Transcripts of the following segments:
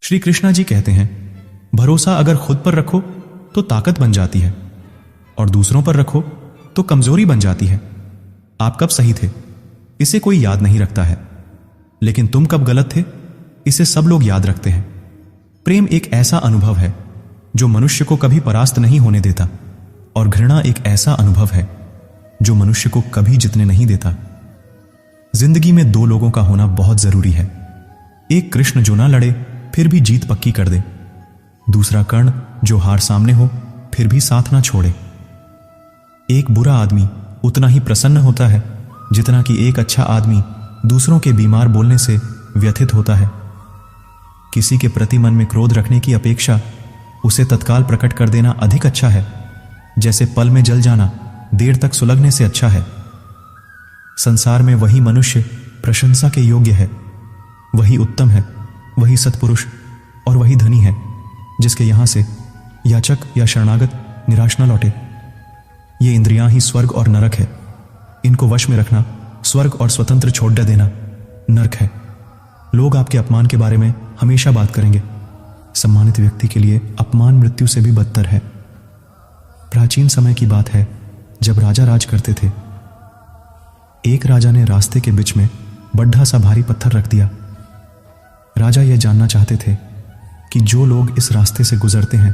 श्री कृष्णा जी कहते हैं, भरोसा अगर खुद पर रखो तो ताकत बन जाती है और दूसरों पर रखो तो कमजोरी बन जाती है। आप कब सही थे इसे कोई याद नहीं रखता है, लेकिन तुम कब गलत थे इसे सब लोग याद रखते हैं। प्रेम एक ऐसा अनुभव है जो मनुष्य को कभी परास्त नहीं होने देता, और घृणा एक ऐसा अनुभव है जो मनुष्य को कभी जीतने नहीं देता। जिंदगी में दो लोगों का होना बहुत जरूरी है। एक कृष्ण जो ना लड़े फिर भी जीत पक्की कर दे, दूसरा कर्ण जो हार सामने हो फिर भी साथ ना छोड़े। एक बुरा आदमी उतना ही प्रसन्न होता है जितना कि एक अच्छा आदमी दूसरों के बीमार बोलने से व्यथित होता है। किसी के प्रति मन में क्रोध रखने की अपेक्षा उसे तत्काल प्रकट कर देना अधिक अच्छा है, जैसे पल में जल जाना देर तक सुलगने से अच्छा है। संसार में वही मनुष्य प्रशंसा के योग्य है, वही उत्तम है, वही सत्पुरुष और वही धनी है जिसके यहां से याचक या शरणागत निराश न लौटे। ये इंद्रियां ही स्वर्ग और नरक है, इनको वश में रखना स्वर्ग और स्वतंत्र छोड़ देना नरक है। लोग आपके अपमान के बारे में हमेशा बात करेंगे। सम्मानित व्यक्ति के लिए अपमान मृत्यु से भी बदतर है। प्राचीन समय की बात है, जब राजा राज करते थे। एक राजा ने रास्ते के बीच में बड्ढा सा भारी पत्थर रख दिया। राजा यह जानना चाहते थे कि जो लोग इस रास्ते से गुजरते हैं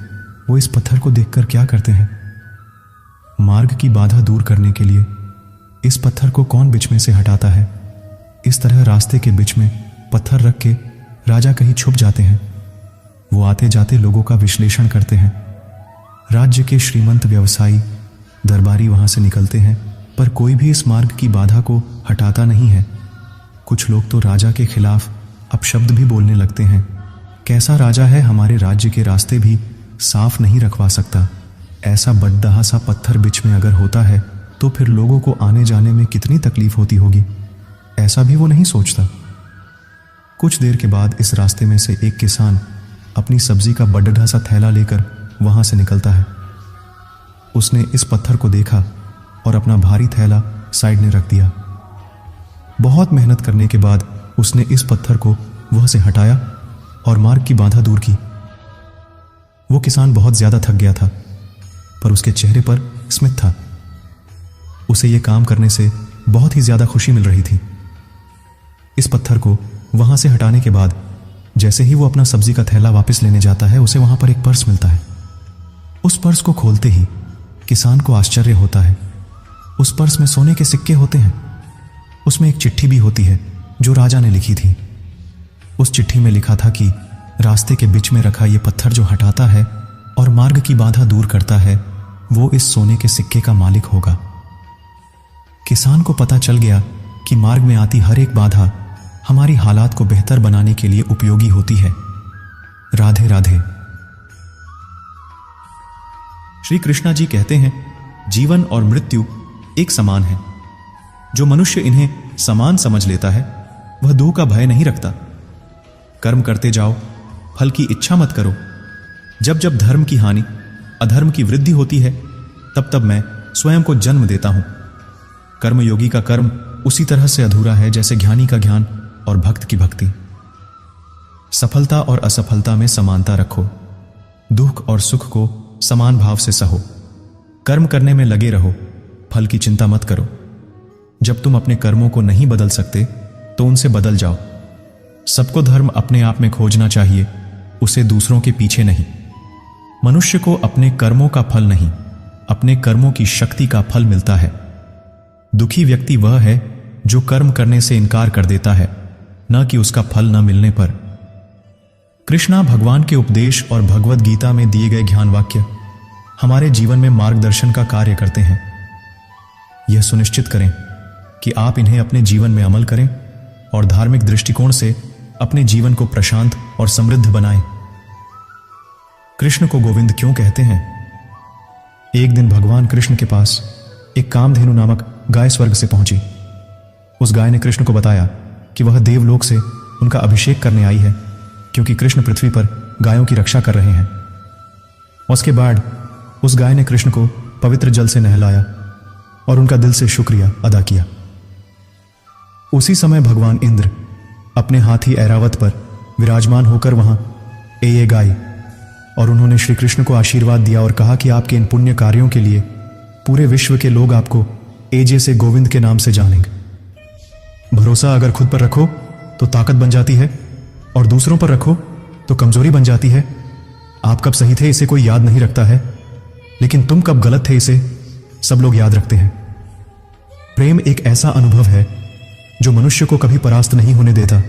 वो इस पत्थर को देखकर क्या करते हैं। मार्ग की बाधा दूर करने के लिए इस पत्थर को कौन बीच में से हटाता है। इस तरह रास्ते के बीच में पत्थर रख के राजा कहीं छुप जाते हैं। वो आते जाते लोगों का विश्लेषण करते हैं। राज्य के श्रीमंत व्यवसायी दरबारी वहां से निकलते हैं, पर कोई भी इस मार्ग की बाधा को हटाता नहीं है। कुछ लोग तो राजा के खिलाफ अपशब्द भी बोलने लगते हैं। कैसा राजा है, हमारे राज्य के रास्ते भी साफ नहीं रखवा सकता। ऐसा बड्ढा सा पत्थर बीच में अगर होता है तो फिर लोगों को आने जाने में कितनी तकलीफ होती होगी, ऐसा भी वो नहीं सोचता। कुछ देर के बाद इस रास्ते में से एक किसान अपनी सब्जी का बड्ढा सा थैला लेकर वहां से निकलता है। उसने इस पत्थर को देखा और अपना भारी थैला साइड में रख दिया। बहुत मेहनत करने के बाद उसने इस पत्थर को वहां से हटाया और मार्ग की बाधा दूर की। वो किसान बहुत ज्यादा थक गया था, पर उसके चेहरे पर स्मित था। उसे यह काम करने से बहुत ही ज्यादा खुशी मिल रही थी। इस पत्थर को वहां से हटाने के बाद जैसे ही वो अपना सब्जी का थैला वापस लेने जाता है, उसे वहां पर एक पर्स मिलता है। उस पर्स को खोलते ही किसान को आश्चर्य होता है। उस पर्स में सोने के सिक्के होते हैं। उसमें एक चिट्ठी भी होती है जो राजा ने लिखी थी। उस चिट्ठी में लिखा था कि रास्ते के बीच में रखा यह पत्थर जो हटाता है और मार्ग की बाधा दूर करता है, वो इस सोने के सिक्के का मालिक होगा। किसान को पता चल गया कि मार्ग में आती हर एक बाधा हमारी हालात को बेहतर बनाने के लिए उपयोगी होती है। राधे राधे। श्री कृष्णा जी कहते हैं, जीवन और मृत्यु एक समान है। जो मनुष्य इन्हें समान समझ लेता है वह दो का भय नहीं रखता। कर्म करते जाओ, फल की इच्छा मत करो। जब जब धर्म की हानि, अधर्म की वृद्धि होती है, तब तब मैं स्वयं को जन्म देता हूं। कर्मयोगी का कर्म उसी तरह से अधूरा है जैसे ज्ञानी का ज्ञान और भक्त की भक्ति। सफलता और असफलता में समानता रखो। दुख और सुख को समान भाव से सहो। कर्म करने में लगे रहो, फल की चिंता मत करो। जब तुम अपने कर्मों को नहीं बदल सकते तो उनसे बदल जाओ। सबको धर्म अपने आप में खोजना चाहिए, उसे दूसरों के पीछे नहीं। मनुष्य को अपने कर्मों का फल नहीं, अपने कर्मों की शक्ति का फल मिलता है। दुखी व्यक्ति वह है जो कर्म करने से इनकार कर देता है, न कि उसका फल न मिलने पर। कृष्णा भगवान के उपदेश और भगवद गीता में दिए गए ज्ञान वाक्य हमारे जीवन में मार्गदर्शन का कार्य करते हैं। यह सुनिश्चित करें कि आप इन्हें अपने जीवन में अमल करें और धार्मिक दृष्टिकोण से अपने जीवन को प्रशांत और समृद्ध बनाएं। कृष्ण को गोविंद क्यों कहते हैं? एक दिन भगवान कृष्ण के पास एक कामधेनु नामक गाय स्वर्ग से पहुंची। उस गाय ने कृष्ण को बताया कि वह देवलोक से उनका अभिषेक करने आई है, क्योंकि कृष्ण पृथ्वी पर गायों की रक्षा कर रहे हैं। उसके बाद उस गाय ने कृष्ण को पवित्र जल से नहलाया और उनका दिल से शुक्रिया अदा किया। उसी समय भगवान इंद्र अपने हाथी ऐरावत पर विराजमान होकर वहां ये गाई और उन्होंने श्री कृष्ण को आशीर्वाद दिया और कहा कि आपके इन पुण्य कार्यों के लिए पूरे विश्व के लोग आपको एजे से गोविंद के नाम से जानेंगे। भरोसा अगर खुद पर रखो तो ताकत बन जाती है और दूसरों पर रखो तो कमजोरी बन जाती है। आप कब सही थे इसे कोई याद नहीं रखता है, लेकिन तुम कब गलत थे इसे सब लोग याद रखते हैं। प्रेम एक ऐसा अनुभव है जो मनुष्य को कभी परास्त नहीं होने देता,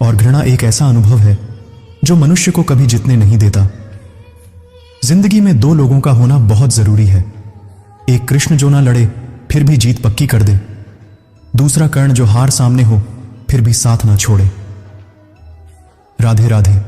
और घृणा एक ऐसा अनुभव है जो मनुष्य को कभी जीतने नहीं देता। जिंदगी में दो लोगों का होना बहुत जरूरी है। एक कृष्ण जो ना लड़े फिर भी जीत पक्की कर दे, दूसरा कर्ण जो हार सामने हो फिर भी साथ ना छोड़े। राधे राधे।